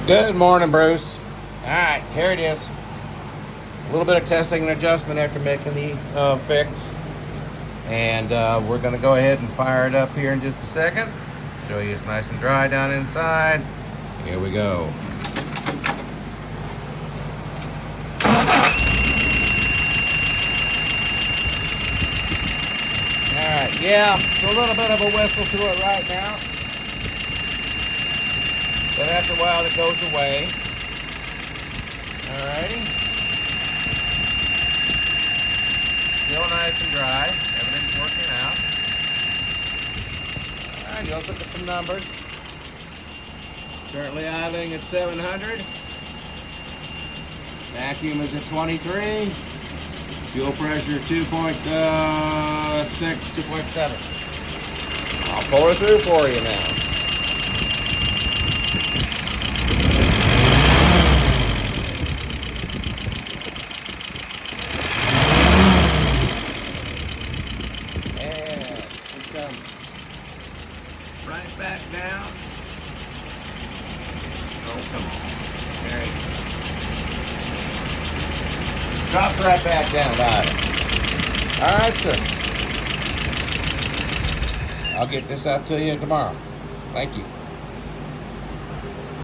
Good morning, Bruce. All right, here it is. A little bit of testing and adjustment after making the fix. And we're going to go ahead and fire it up here in just a second. Show you it's nice and dry down inside. Here we go. All right, yeah, it's a little bit of a whistle to it right now. But after a while, it goes away. Alrighty. Still nice and dry. Everything's working out. Alright, let's look at some numbers. Currently idling at 700. Vacuum is at 23. Fuel pressure 2.6, 2.7. I'll pour it through for you now. Right back down. Oh, come on. There you go. Drops right back down, got it. All right, sir. I'll get this out to you tomorrow. Thank you.